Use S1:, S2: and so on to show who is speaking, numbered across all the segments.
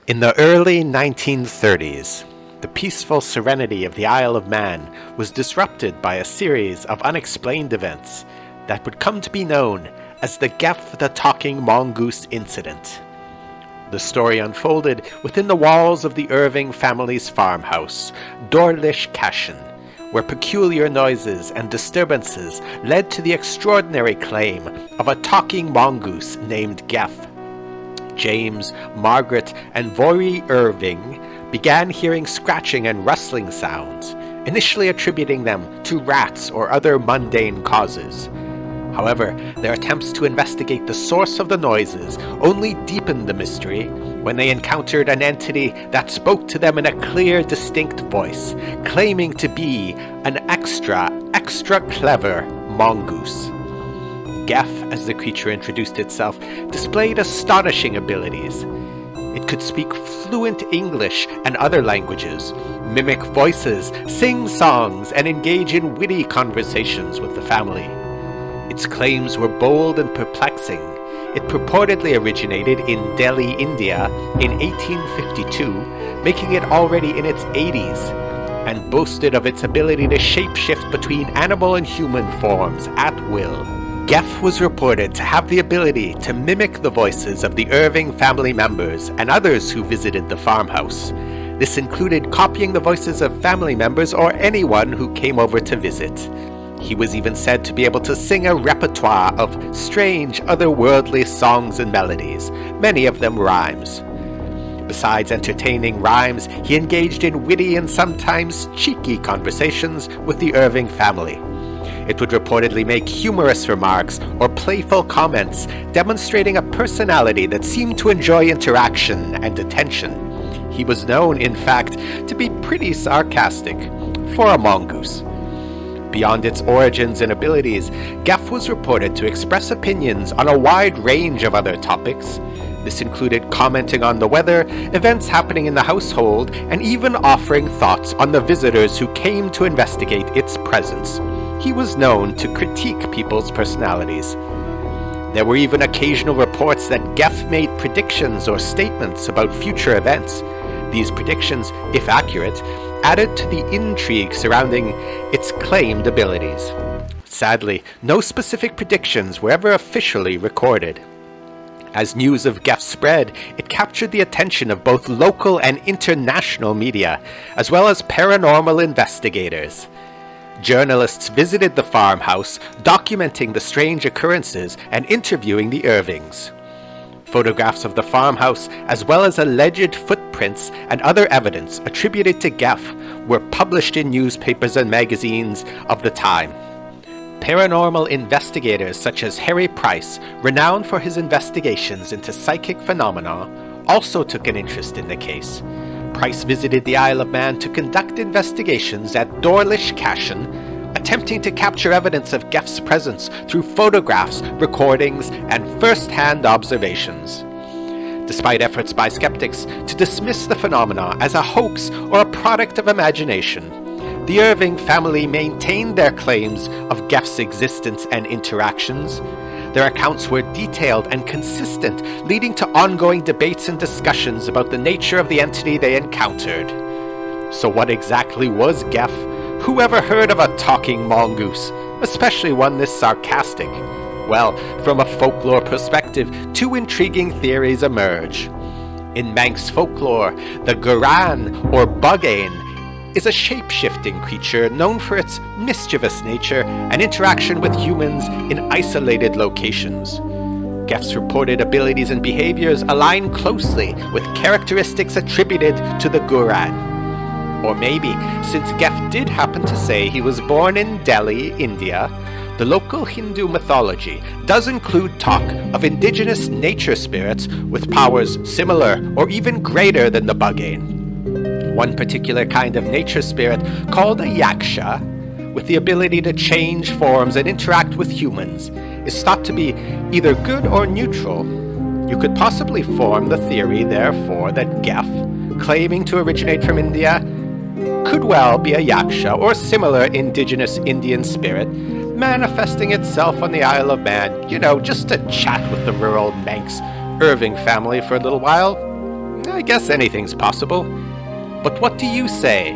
S1: In the early 1930s, the peaceful serenity of the Isle of Man was disrupted by a series of unexplained events that would come to be known as the Geff the Talking Mongoose incident. The story unfolded within the walls of the Irving family's farmhouse, Dorlish Cashin, where peculiar noises and disturbances led to the extraordinary claim of a talking mongoose named Geff. James, Margaret, and Vory Irving began hearing scratching and rustling sounds, initially attributing them to rats or other mundane causes. However, their attempts to investigate the source of the noises only deepened the mystery when they encountered an entity that spoke to them in a clear, distinct voice, claiming to be an extra clever mongoose. Geff, as the creature introduced itself, displayed astonishing abilities. It could speak fluent English and other languages, mimic voices, sing songs, and engage in witty conversations with the family. Its claims were bold and perplexing. It purportedly originated in Delhi, India in 1852, making it already in its 80s, and boasted of its ability to shapeshift between animal and human forms at will. Geff was reported to have the ability to mimic the voices of the Irving family members and others who visited the farmhouse. This included copying the voices of family members or anyone who came over to visit. He was even said to be able to sing a repertoire of strange, otherworldly songs and melodies, many of them rhymes. Besides entertaining rhymes, he engaged in witty and sometimes cheeky conversations with the Irving family. It would reportedly make humorous remarks or playful comments, demonstrating a personality that seemed to enjoy interaction and attention. He was known, in fact, to be pretty sarcastic for a mongoose. Beyond its origins and abilities, Geff was reported to express opinions on a wide range of other topics. This included commenting on the weather, events happening in the household, and even offering thoughts on the visitors who came to investigate its presence. He was known to critique people's personalities. There were even occasional reports that Geff made predictions or statements about future events. These predictions, if accurate, added to the intrigue surrounding its claimed abilities. Sadly, no specific predictions were ever officially recorded. As news of Geff spread, it captured the attention of both local and international media, as well as paranormal investigators. Journalists visited the farmhouse, documenting the strange occurrences and interviewing the Irvings. Photographs of the farmhouse, as well as alleged footprints and other evidence attributed to Geff, were published in newspapers and magazines of the time. Paranormal investigators such as Harry Price, renowned for his investigations into psychic phenomena, also took an interest in the case. Price visited the Isle of Man to conduct investigations at Dorlish Cashin, attempting to capture evidence of Geff's presence through photographs, recordings, and first-hand observations. Despite efforts by skeptics to dismiss the phenomena as a hoax or a product of imagination, the Irving family maintained their claims of Geff's existence and interactions. Their accounts were detailed and consistent, leading to ongoing debates and discussions about the nature of the entity they encountered. So what exactly was Geff? Who ever heard of a talking mongoose, especially one this sarcastic? Well, from a folklore perspective, two intriguing theories emerge. In Manx folklore, the Gurran, or Buggane, is a shape-shifting creature known for its mischievous nature and interaction with humans in isolated locations. Geff's reported abilities and behaviors align closely with characteristics attributed to the Gurran. Or maybe, since Geff did happen to say he was born in Delhi, India, the local Hindu mythology does include talk of indigenous nature spirits with powers similar or even greater than the Buggane. One particular kind of nature spirit, called a Yaksha, with the ability to change forms and interact with humans, is thought to be either good or neutral. You could possibly form the theory, therefore, that Geff, claiming to originate from India, could well be a Yaksha or similar indigenous Indian spirit, manifesting itself on the Isle of Man, just to chat with the rural Manx Irving family for a little while. I guess anything's possible. But what do you say?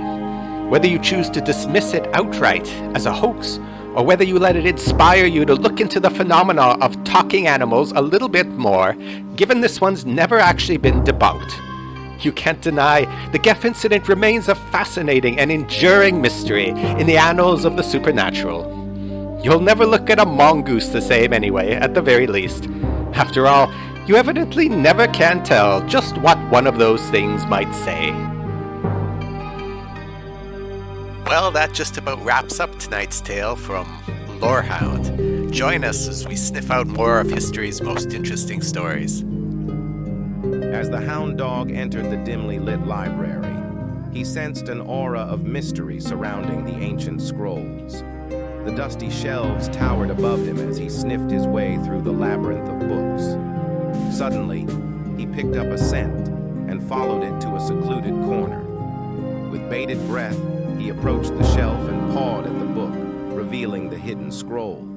S1: Whether you choose to dismiss it outright as a hoax, or whether you let it inspire you to look into the phenomena of talking animals a little bit more, given this one's never actually been debunked. You can't deny the Geff incident remains a fascinating and enduring mystery in the annals of the supernatural. You'll never look at a mongoose the same anyway, at the very least. After all, you evidently never can tell just what one of those things might say. Well, that just about wraps up tonight's tale from Lorehound. Join us as we sniff out more of history's most interesting stories.
S2: As the hound dog entered the dimly lit library, he sensed an aura of mystery surrounding the ancient scrolls. The dusty shelves towered above him as he sniffed his way through the labyrinth of books. Suddenly, he picked up a scent and followed it to a secluded corner. With bated breath, he approached the shelf and pawed at the book, revealing the hidden scroll.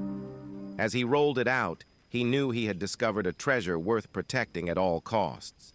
S2: As he rolled it out, he knew he had discovered a treasure worth protecting at all costs.